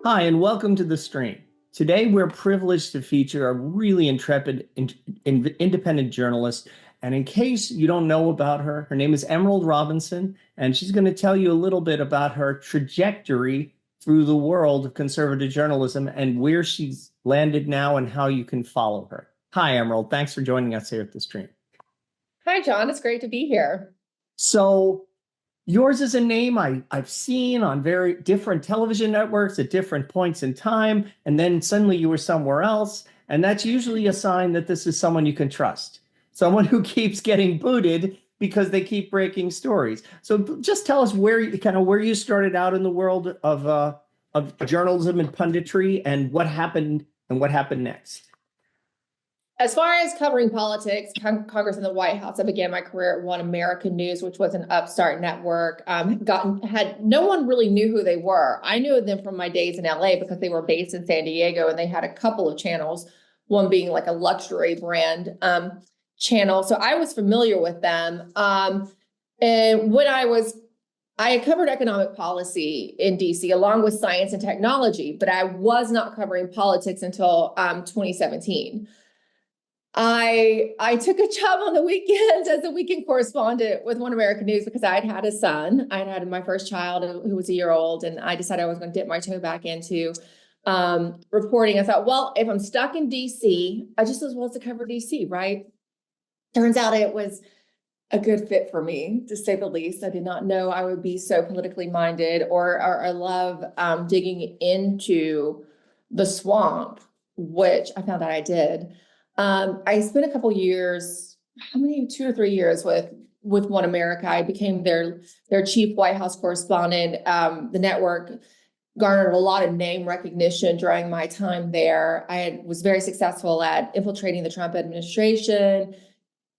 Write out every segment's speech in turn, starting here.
Hi, and welcome to the stream. Today, we're privileged to feature a really intrepid independent journalist. And in case you don't know about her, her name is Emerald Robinson, and she's going to tell you a little bit about her trajectory through the world of conservative journalism and where she's landed now and how you can follow her. Hi, Emerald. Thanks for joining us here at the stream. Hi, John. It's great to be here. So, yours is a name I've seen on very different television networks at different points in time, and then suddenly you were somewhere else. And that's usually a sign that this is someone you can trust, someone who keeps getting booted because they keep breaking stories. So just tell us where you started out in the world of journalism and punditry and what happened next. As far as covering politics, Congress and the White House, I began my career at One American News, which was an upstart network. No one really knew who they were. I knew them from my days in LA because they were based in San Diego and they had a couple of channels, one being like a luxury brand channel. So I was familiar with them. And when I had covered economic policy in DC along with science and technology, but I was not covering politics until 2017. I took a job on the weekends as a weekend correspondent with One American News because I'd had a son. I'd had my first child who was a year old, and I decided I was going to dip my toe back into reporting. I thought, well, if I'm stuck in DC, I just as well to cover DC, right? Turns out it was a good fit for me, to say the least. I did not know I would be so politically minded or love digging into the swamp, which I found out I did. I spent a couple years, 2 or 3 years with One America. I became their chief White House correspondent. The network garnered a lot of name recognition during my time there. Was very successful at infiltrating the Trump administration,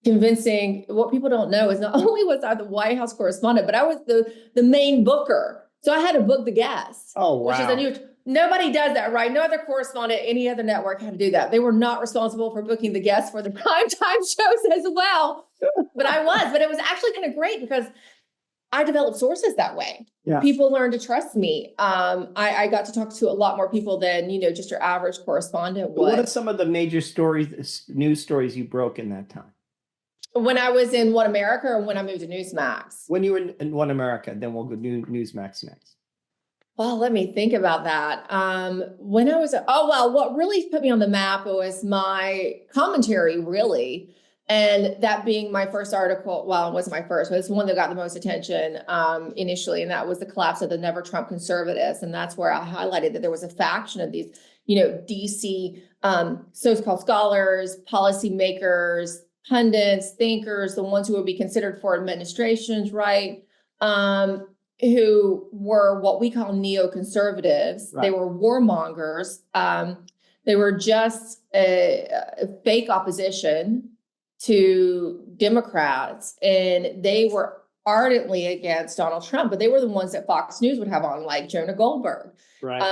convincing. What people don't know is not only was I the White House correspondent, but I was the main booker. So I had to book the guests. Oh, wow. Which is unusual. Nobody does that, right? No other correspondent, any other network had to do that. They were not responsible for booking the guests for the primetime shows as well. But I was. But it was actually kind of great because I developed sources that way. Yeah. People learned to trust me. I got to talk to a lot more people than, just your average correspondent would. What are some of the major news stories you broke in that time? When I was in One America or when I moved to Newsmax? When you were in One America, then we'll go Newsmax next. Well, let me think about that. What really put me on the map was my commentary, really. And that being my first article, well, it wasn't my first, but it's one that got the most attention initially. And that was the collapse of the Never Trump conservatives. And that's where I highlighted that there was a faction of these, DC so-called scholars, policymakers, pundits, thinkers, the ones who would be considered for administrations, right? Who were what we call neoconservatives. Right. They were warmongers. They were just a fake opposition to Democrats, and they were ardently against Donald Trump, but they were the ones that Fox News would have on, like Jonah Goldberg, right.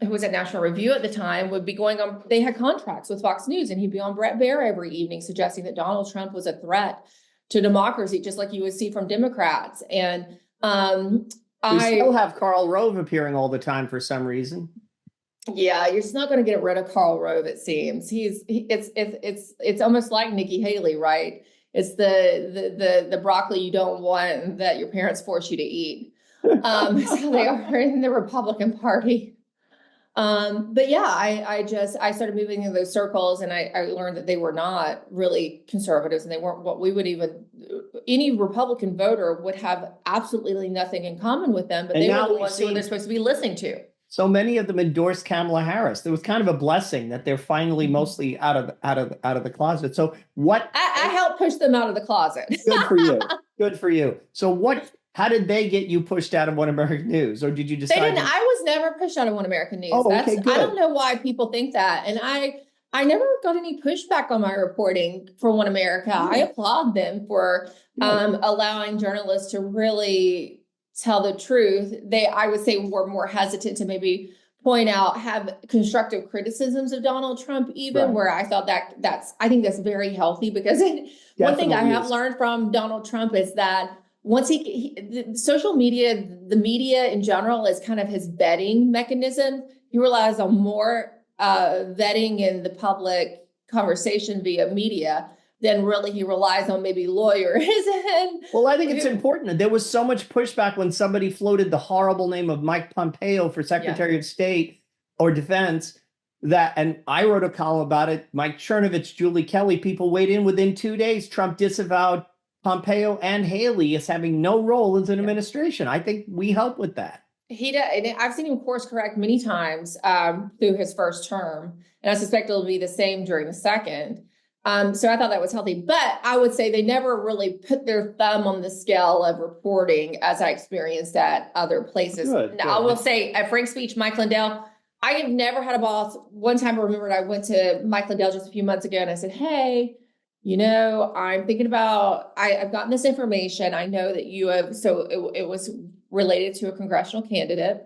Who was at National Review at the time, would be going on. They had contracts with Fox News, and he'd be on Brett Baier every evening suggesting that Donald Trump was a threat to democracy, just like you would see from Democrats. And we still have Karl Rove appearing all the time for some reason. Yeah, you're just not going to get rid of Karl Rove, it seems. It's almost like Nikki Haley, right? It's the broccoli you don't want that your parents force you to eat. So they are in the Republican Party. But yeah, I started moving in those circles, and I learned that they were not really conservatives, and they weren't what we would any Republican voter would have absolutely nothing in common with them, but they were the ones who they're supposed to be listening to. So many of them endorsed Kamala Harris. There was kind of a blessing that they're finally mostly out of the closet. So what? I helped push them out of the closet. Good for you. Good for you. So how did they get you pushed out of One American News, or did you decide? They didn't. I was never pushed out of One American News. Oh, okay, good. I don't know why people think that, and I never got any pushback on my reporting for One America. I applaud them for allowing journalists to really tell the truth. I would say, were more hesitant to maybe point out, have constructive criticisms of Donald Trump, even, where I thought I think that's very healthy, because one thing I have learned from Donald Trump is that once the social media, the media in general is kind of his vetting mechanism. He relies on more vetting in the public conversation via media than really he relies on maybe lawyers. Well, I think it's important. There was so much pushback when somebody floated the horrible name of Mike Pompeo for Secretary of State or Defense. And I wrote a column about it. Mike Chernovich, Julie Kelly, people weighed in within 2 days. Trump disavowed Pompeo and Haley as having no role as an administration. I think we help with that. He does, and I've seen him course correct many times through his first term, and I suspect it'll be the same during the second. So I thought that was healthy, but I would say they never really put their thumb on the scale of reporting as I experienced at other places. Good. I will say at Frank's speech, Mike Lindell, I have never had a boss. One time I remembered I went to Mike Lindell just a few months ago and I said, hey, I'm thinking about, I've gotten this information. I know that you have, so it was related to a congressional candidate.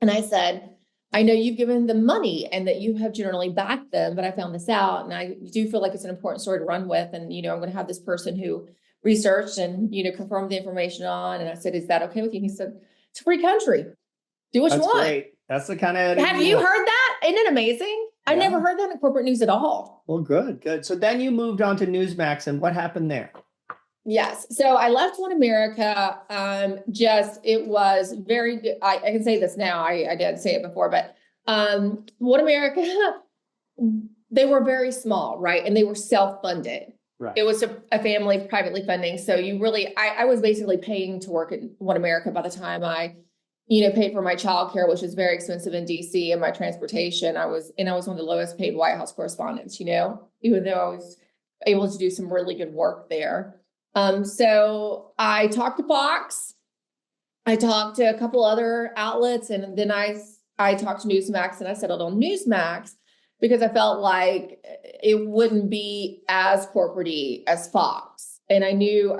And I said, I know you've given them money and that you have generally backed them, but I found this out and I do feel like it's an important story to run with. And, I'm going to have this person who researched and, confirmed the information on. And I said, is that okay with you? He said, it's a free country. Do what you want. Great. That's the kind of. Have you heard that? Isn't it amazing? I never heard that in corporate news at all. Well, good. So then you moved on to Newsmax, and what happened there? Yes. So I left One America. It was very good. I can say this now. I didn't say it before, but One America, they were very small, right? And they were self-funded. Right. It was a family privately funding. So I was basically paying to work at One America by the time I paid for my childcare, which is very expensive in DC, and my transportation. I was one of the lowest paid White House correspondents, even though I was able to do some really good work there. So I talked to Fox, I talked to a couple other outlets, and then I talked to Newsmax, and I settled on Newsmax because I felt like it wouldn't be as corporate-y as Fox. And I knew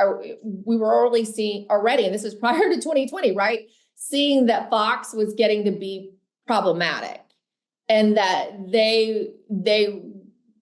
we were already, and this is prior to 2020, right? Seeing that Fox was getting to be problematic and that they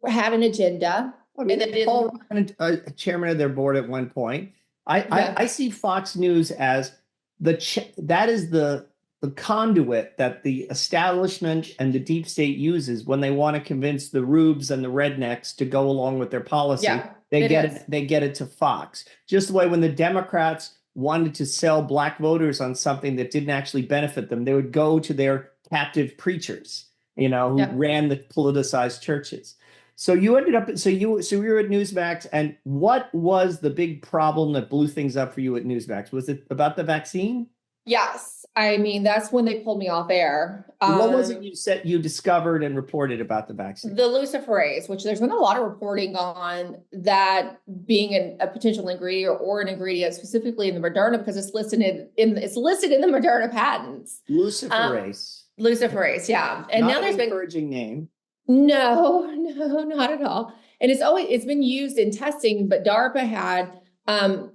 had an agenda. I mean, Paul Ryan, chairman of their board at one point. I see Fox News as that is the conduit that the establishment and the deep state uses when they want to convince the rubes and the rednecks to go along with their policy. Yeah, they get it to Fox. Just the way when the Democrats wanted to sell black voters on something that didn't actually benefit them, they would go to their captive preachers, who ran the politicized churches. So you ended up, so you were at Newsmax, and what was the big problem that blew things up for you at Newsmax? Was it about the vaccine? Yes. I mean, that's when they pulled me off air. What was it you said you discovered and reported about the vaccine? The luciferase, which there's been a lot of reporting on that being a potential ingredient or an ingredient specifically in the Moderna, because it's listed in the Moderna patents. Luciferase. Luciferase, yeah. And now there's been encouraging name. No, not at all. And it's been used in testing, but DARPA had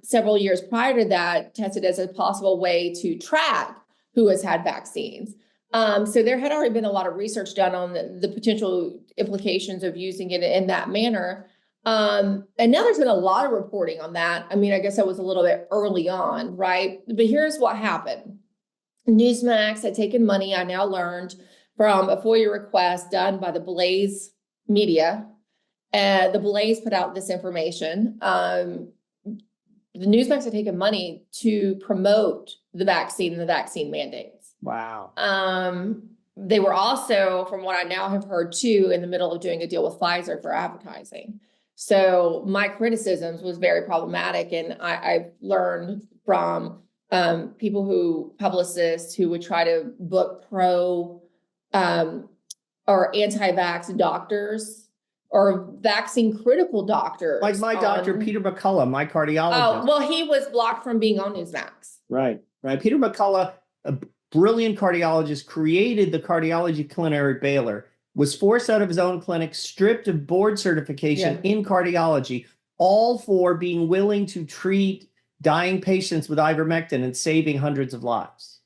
several years prior to that tested as a possible way to track who has had vaccines. So there had already been a lot of research done on the potential implications of using it in that manner. And now there's been a lot of reporting on that. I mean, I guess that was a little bit early on, right? But here's what happened. Newsmax had taken money, I now learned, from a FOIA request done by the Blaze Media. The Blaze put out this information. The Newsmax had taken money to promote the vaccine and the vaccine mandates. Wow. They were also, from what I now have heard too, in the middle of doing a deal with Pfizer for advertising. So my criticisms was very problematic. And I've learned from publicists who would try to book pro or anti-vax doctors or vaccine critical doctors. Like my doctor, Peter McCullough, my cardiologist. Oh, well, he was blocked from being on Newsmax. Right. Peter McCullough, a brilliant cardiologist, created the cardiology clinic at Baylor, was forced out of his own clinic, stripped of board certification in cardiology, all for being willing to treat dying patients with ivermectin and saving hundreds of lives.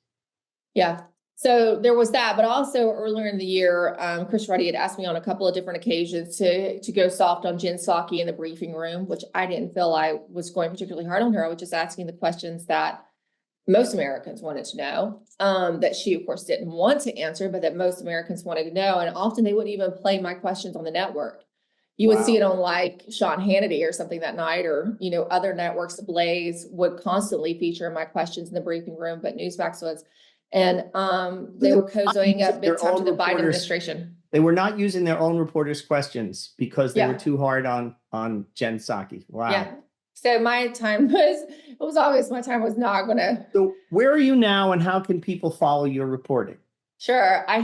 Yeah. So there was that, but also earlier in the year, Chris Ruddy had asked me on a couple of different occasions to go soft on Jen Psaki in the briefing room, which I didn't feel I was going particularly hard on her. I was just asking the questions that most Americans wanted to know, that she, of course, didn't want to answer, but that most Americans wanted to know. And often they wouldn't even play my questions on the network. You would see it on like Sean Hannity or something that night, or, other networks. Blaze would constantly feature my questions in the briefing room, but Newsmax was. And they were cozying up big time to the Biden administration. They were not using their own reporters' questions because they were too hard on Jen Psaki. Wow. Yeah. So my time it was obvious my time was not going to. So where are you now, and how can people follow your reporting? Sure. I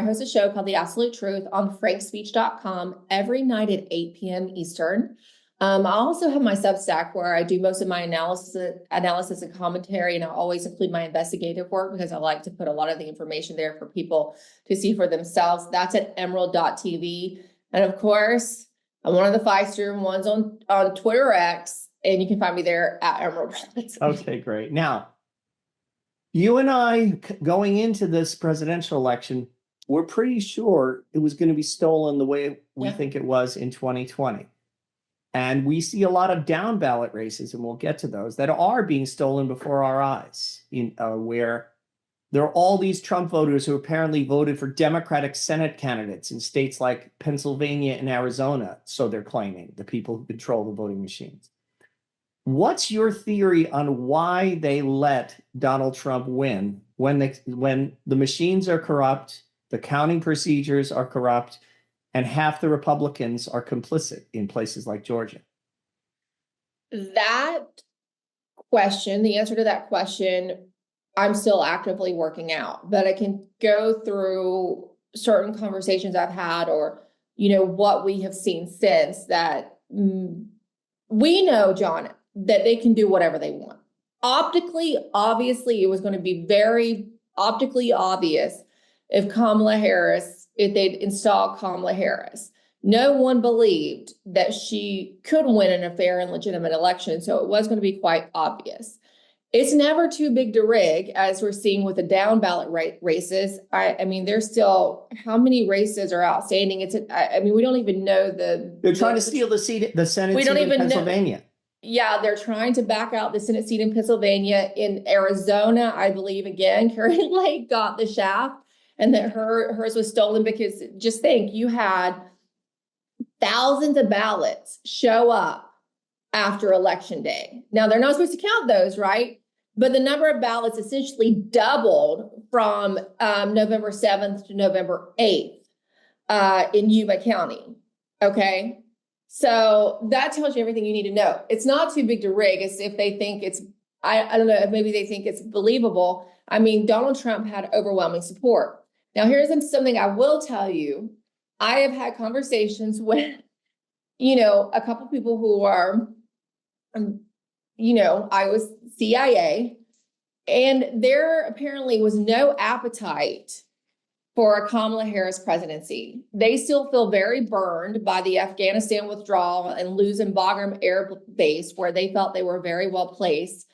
host a show called The Absolute Truth on frankspeech.com every night at 8 p.m. Eastern. I also have my Substack where I do most of my analysis and commentary, and I always include my investigative work because I like to put a lot of the information there for people to see for themselves. That's at emerald.tv. And of course, I'm one of the feisty ones on Twitter X, and you can find me there at Emerald. Okay, great. Now, you and I, going into this presidential election, we're pretty sure it was going to be stolen the way we think it was in 2020. And we see a lot of down ballot races, and we'll get to those, that are being stolen before our eyes, where there are all these Trump voters who apparently voted for Democratic Senate candidates in states like Pennsylvania and Arizona, so they're claiming, the people who control the voting machines. What's your theory on why they let Donald Trump win when the machines are corrupt, the counting procedures are corrupt, and half the Republicans are complicit in places like Georgia? That question, the answer to that question, I'm still actively working out, but I can go through certain conversations I've had, or, what we have seen since that. We know, John, that they can do whatever they want. Optically, obviously, it was going to be very optically obvious if they'd install Kamala Harris. No one believed that she could win in a fair and legitimate election, so it was going to be quite obvious. It's never too big to rig, as we're seeing with the down ballot races. I mean, there's still, how many races are outstanding? We don't even know They're trying to steal the Senate seat in Pennsylvania. Yeah, they're trying to back out the Senate seat in Pennsylvania. In Arizona, I believe, again, Kari Lake got the shaft, and that hers was stolen because, just think, you had thousands of ballots show up after Election Day. Now, they're not supposed to count those, right? But the number of ballots essentially doubled from November 7th to November 8th in Yuba County. Okay. So that tells you everything you need to know. It's not too big to rig. It's if they think it's, I don't know, if maybe they think it's believable. I mean, Donald Trump had overwhelming support. Now, here's something I will tell you. I have had conversations with, a couple people who are, I was CIA, and there apparently was no appetite for a Kamala Harris presidency. They still feel very burned by the Afghanistan withdrawal and losing Bagram Air Base, where they felt they were very well placed,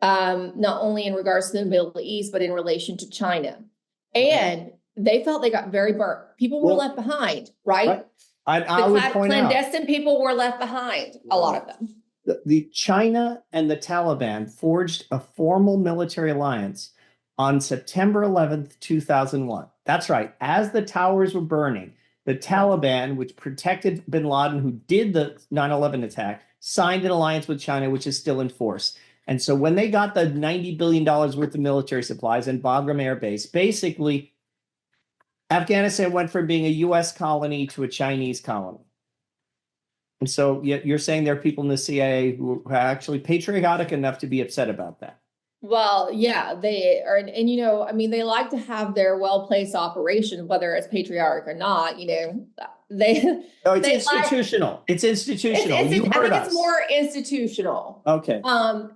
not only in regards to the Middle East, but in relation to China. And they felt they got very burnt. People were left behind, right? I would point out, clandestine people were left behind, a lot of them. The China and the Taliban forged a formal military alliance on September 11th, 2001. That's right. As the towers were burning, the Taliban, which protected bin Laden, who did the 9/11 attack, signed an alliance with China, which is still in force. And so when they got the $90 billion worth of military supplies and Bagram Air Base, basically, Afghanistan went from being a U.S. colony to a Chinese colony. And so you're saying there are people in the CIA who are actually patriotic enough to be upset about that. Well, yeah, they are. And they like to have their well-placed operation, whether it's patriotic or not, it's institutional. It's institutional. I think it's more institutional. Okay.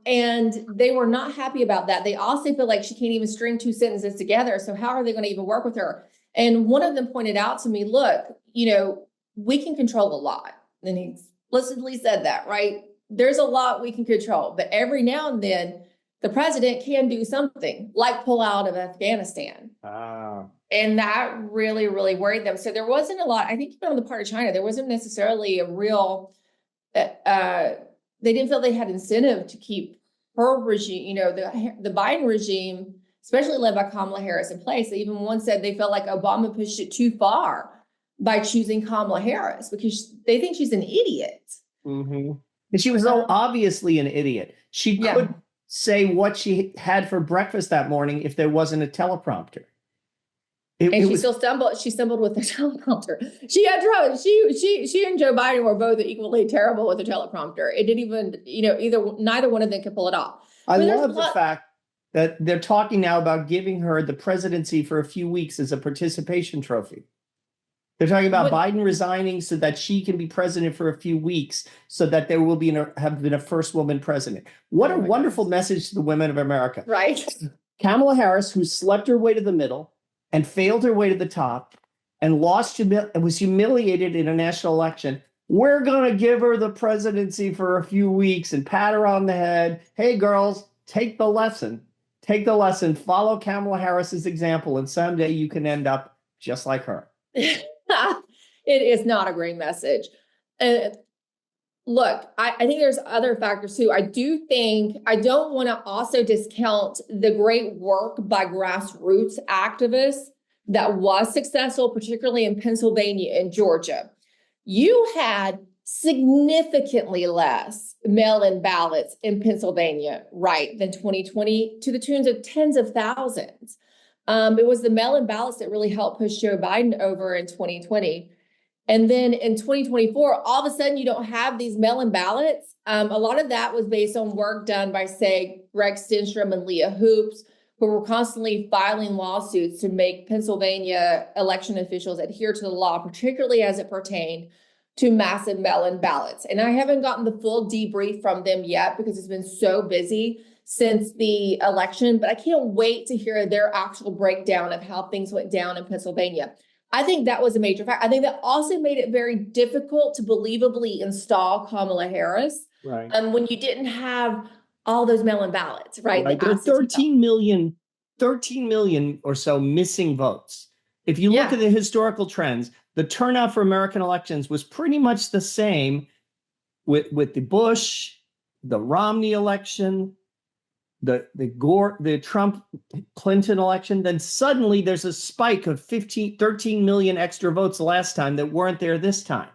And they were not happy about that. They also feel like she can't even string two sentences together. So how are they going to even work with her? And one of them pointed out to me, look, we can control a lot. And he explicitly said that, right? There's a lot we can control, but every now and then the president can do something like pull out of Afghanistan. And that really, really worried them. So there wasn't a lot, I think, even on the part of China, there wasn't necessarily a real, they didn't feel they had incentive to keep her regime, you know, the Biden regime, especially led by Kamala Harris, in place. They even once said they felt like Obama pushed it too far by choosing Kamala Harris because they think she's an idiot. Mm-hmm. And she was so obviously an idiot. She couldn't say what she had for breakfast that morning if there wasn't a teleprompter. Still stumbled. She stumbled with the teleprompter. She had trouble. She and Joe Biden were both equally terrible with the teleprompter. It didn't even, you know, neither one of them could pull it off. I love the fact that they're talking now about giving her the presidency for a few weeks as a participation trophy. They're talking about Biden resigning so that she can be president for a few weeks, so that there will be have been a first woman president. What a wonderful message to the women of America. Right. Kamala Harris, who slept her way to the middle and failed her way to the top and was humiliated in a national election. We're going to give her the presidency for a few weeks and pat her on the head. Hey, girls, take the lesson. Take the lesson. Follow Kamala Harris's example, and someday you can end up just like her. It is not a great message. Look, I think there's other factors too. I don't want to also discount the great work by grassroots activists that was successful, particularly in Pennsylvania and Georgia. You had significantly less mail-in ballots in Pennsylvania, right, than 2020, to the tunes of tens of thousands. It was the mail-in ballots that really helped push Joe Biden over in 2020. And then in 2024, all of a sudden, you don't have these mail-in ballots. A lot of that was based on work done by, say, Greg Stenstrom and Leah Hoops, who were constantly filing lawsuits to make Pennsylvania election officials adhere to the law, particularly as it pertained to massive mail-in ballots. And I haven't gotten the full debrief from them yet because it's been so busy since the election, but I can't wait to hear their actual breakdown of how things went down in Pennsylvania. I think that was a major factor. I think that also made it very difficult to believably install Kamala Harris. Right. When you didn't have all those mail-in ballots, right? There are 13 million or so missing votes. If you look at the historical trends, the turnout for American elections was pretty much the same with the Bush, the Romney election, the Trump Clinton election. Then suddenly there's a spike of 13 million extra votes last time that weren't there this time.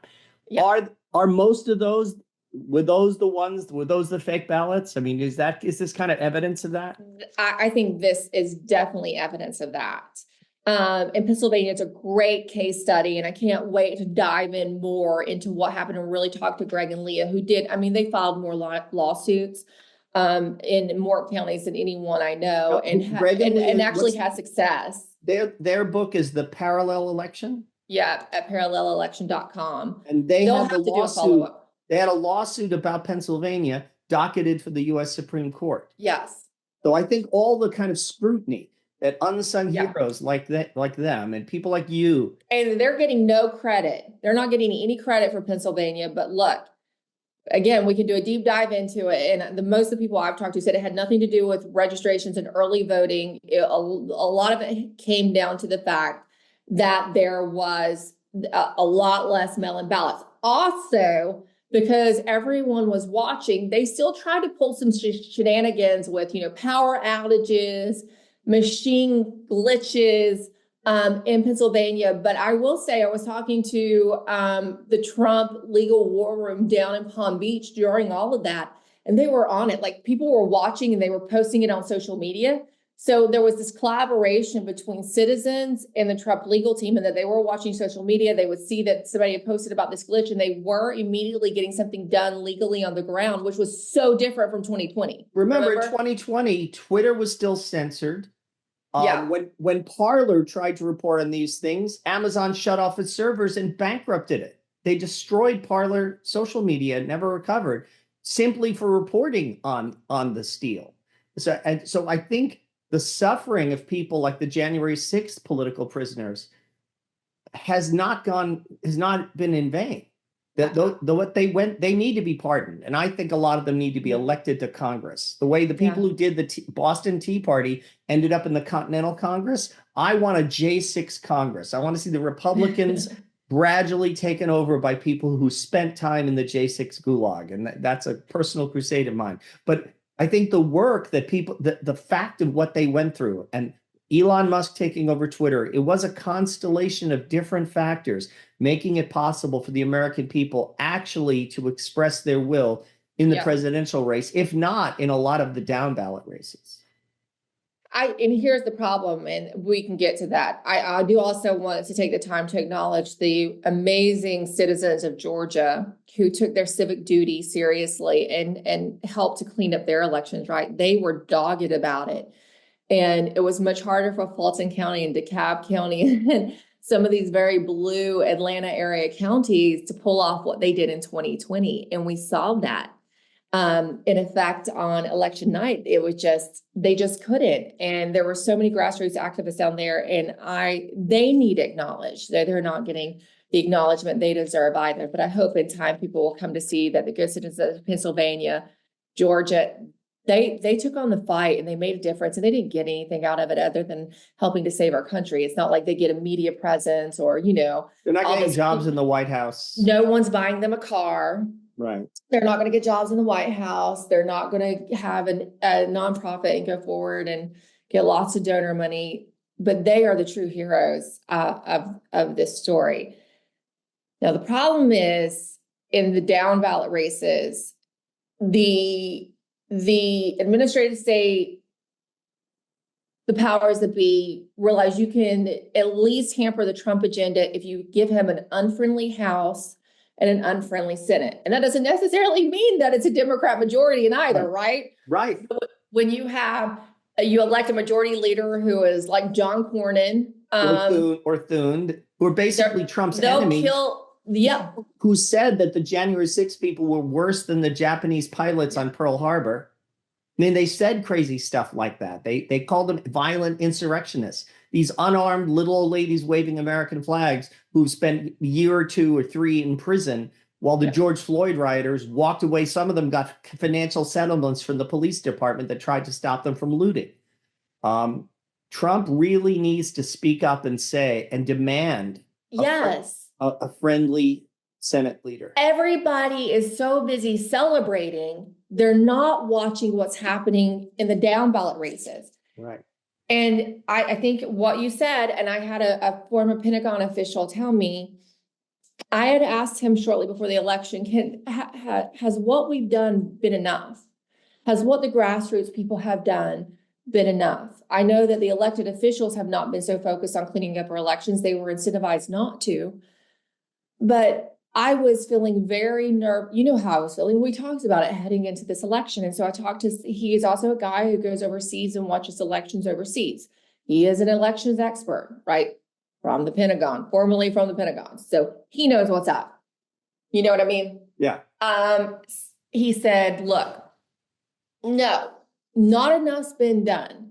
Yeah. Are most of those, were those the fake ballots? I mean, is this kind of evidence of that? I think this is definitely evidence of that. In Pennsylvania, it's a great case study, and I can't wait to dive in more into what happened and really talk to Greg and Leah, who did. I mean, they filed more lawsuits in more counties than anyone I know, and actually had success. Their book is The Parallel Election. Yeah, at parallelelection.com. And they'll have to do a follow-up. They had a lawsuit about Pennsylvania docketed for the U.S. Supreme Court. Yes. So I think all the kind of scrutiny that unsung heroes like them and people like you. And they're getting no credit. They're not getting any credit for Pennsylvania. But look, again, we can do a deep dive into it. And most of the people I've talked to said it had nothing to do with registrations and early voting. A lot of it came down to the fact that there was a lot less mail-in ballots. Also, because everyone was watching, they still tried to pull some shenanigans with, power outages, machine glitches in Pennsylvania. But I will say, I was talking to the Trump legal war room down in Palm Beach during all of that, and they were on it. Like, people were watching and they were posting it on social media. So there was this collaboration between citizens and the Trump legal team, and that they were watching social media. They would see that somebody had posted about this glitch, and they were immediately getting something done legally on the ground, which was so different from 2020. Remember? In 2020, Twitter was still censored. When Parler tried to report on these things, Amazon shut off its servers and bankrupted it. They destroyed Parler social media, never recovered, simply for reporting on the steal. So I think the suffering of people like the January 6th political prisoners has not been in vain. What they need to be pardoned. And I think a lot of them need to be elected to Congress. The way the people who did the Boston Tea Party ended up in the Continental Congress, I want a J6 Congress. I want to see the Republicans gradually taken over by people who spent time in the J6 gulag. And that's a personal crusade of mine. But I think the work that people, the fact of what they went through, and Elon Musk taking over Twitter, it was a constellation of different factors making it possible for the American people actually to express their will in the presidential race, if not in a lot of the down ballot races. And here's the problem, and we can get to that. I do also want to take the time to acknowledge the amazing citizens of Georgia who took their civic duty seriously and helped to clean up their elections, right? They were dogged about it. And it was much harder for Fulton County and DeKalb County and some of these very blue Atlanta area counties to pull off what they did in 2020. And we saw that. In effect, on election night, it was they just couldn't. And there were so many grassroots activists down there, and they need acknowledged. They're not getting the acknowledgement they deserve either. But I hope in time people will come to see that the good citizens of Pennsylvania, Georgia, they took on the fight and they made a difference, and they didn't get anything out of it other than helping to save our country. It's not like they get a media presence or, they're not getting jobs in the White House. No one's buying them a car. Right. They're not going to get jobs in the White House. They're not going to have a nonprofit and go forward and get lots of donor money. But they are the true heroes of this story. Now, the problem is in the down ballot races, the administrative state, the powers that be, realize you can at least hamper the Trump agenda if you give him an unfriendly House and an unfriendly Senate. And that doesn't necessarily mean that it's a Democrat majority in either, right? Right. So when you elect a majority leader who is like John Cornyn, or Thune, who are basically Trump's enemies. Who said that the January 6th people were worse than the Japanese pilots on Pearl Harbor. I mean, they said crazy stuff like that. They called them violent insurrectionists. These unarmed little old ladies waving American flags who've spent a year or 2 or 3 in prison while the George Floyd rioters walked away. Some of them got financial settlements from the police department that tried to stop them from looting. Trump really needs to speak up and say and demand a friendly Senate leader. Everybody is so busy celebrating, they're not watching what's happening in the down ballot races. Right. And I think what you said, and I had a former Pentagon official tell me, I had asked him shortly before the election, has what we've done been enough? Has what the grassroots people have done been enough? I know that the elected officials have not been so focused on cleaning up our elections. They were incentivized not to. But I was feeling very nervous. You know how I was feeling. We talked about it heading into this election. And so he is also a guy who goes overseas and watches elections overseas. He is an elections expert, right? From the Pentagon, formerly from the Pentagon. So he knows what's up. You know what I mean? Yeah. He said, look, no, not enough's been done.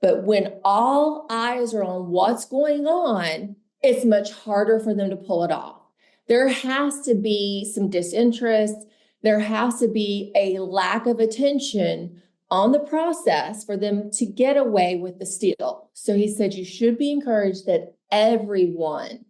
But when all eyes are on what's going on, it's much harder for them to pull it off. There has to be some disinterest. There has to be a lack of attention on the process for them to get away with the steal. So he said, you should be encouraged that everyone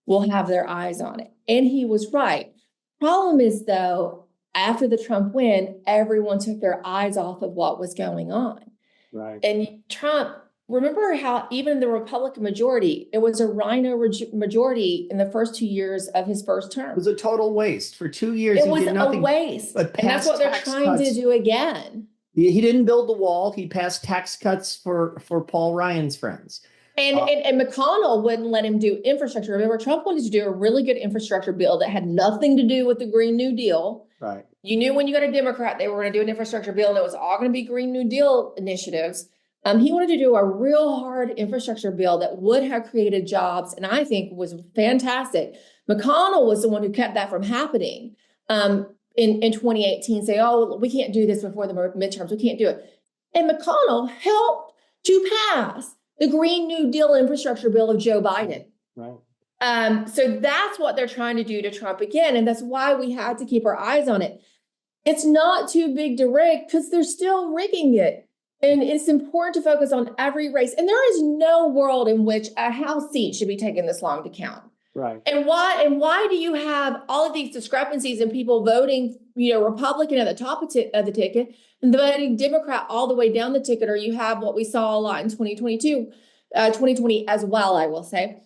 will have their eyes on it. And he was right. Problem is, though, after the Trump win, everyone took their eyes off of what was going on. Right. And Trump, remember how even the Republican majority, it was a rhino majority in the first 2 years of his first term. It was a total waste. For 2 years, it was a waste. And that's what they're trying to do again. He didn't build the wall. He passed tax cuts for Paul Ryan's friends. And McConnell wouldn't let him do infrastructure. Remember, Trump wanted to do a really good infrastructure bill that had nothing to do with the Green New Deal. Right. You knew when you got a Democrat, they were going to do an infrastructure bill and it was all going to be Green New Deal initiatives. He wanted to do a real hard infrastructure bill that would have created jobs, and I think was fantastic. McConnell was the one who kept that from happening in 2018, say, oh, we can't do this before the midterms. We can't do it. And McConnell helped to pass the Green New Deal infrastructure bill of Joe Biden. Right. So that's what they're trying to do to Trump again. And that's why we had to keep our eyes on it. It's not too big to rig because they're still rigging it. And it's important to focus on every race. And there is no world in which a House seat should be taking this long to count. Right. And why do you have all of these discrepancies in people voting, Republican at the top of the ticket and voting Democrat all the way down the ticket? Or you have what we saw a lot in 2020 as well, I will say,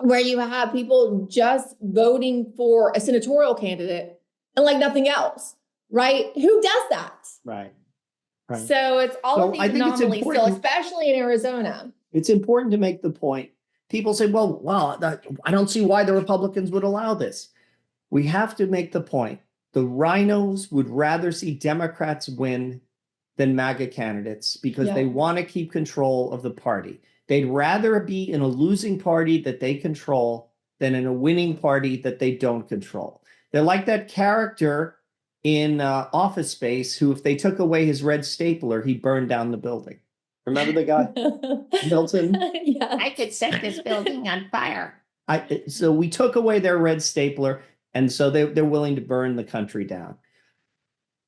where you have people just voting for a senatorial candidate and like nothing else, right? Who does that? Right. So it's all of these anomalies still, especially in Arizona. It's important to make the point. People say, well, I don't see why the Republicans would allow this. We have to make the point. The rhinos would rather see Democrats win than MAGA candidates because they want to keep control of the party. They'd rather be in a losing party that they control than in a winning party that they don't control. They're like that character in Office Space who, if they took away his red stapler, he'd burn down the building. Remember the guy? Milton? Yeah. I could set this building on fire. So we took away their red stapler, and so they're willing to burn the country down.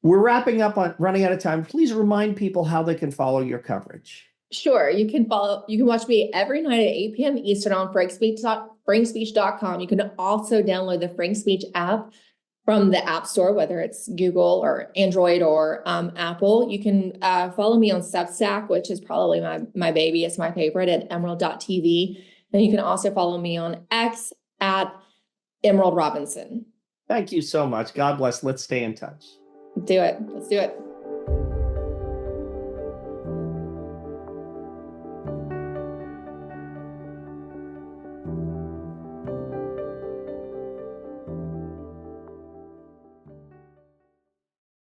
We're wrapping up on running out of time. Please remind people how they can follow your coverage. Sure. You can watch me every night at 8 p.m. Eastern on frankspeech.com. You can also download the Frank Speech app from the App Store, whether it's Google or Android or Apple. You can follow me on Substack, which is probably my baby. It's my favorite, at emerald.tv. And you can also follow me on X at Emerald Robinson. Thank you so much. God bless. Let's stay in touch. Do it. Let's do it.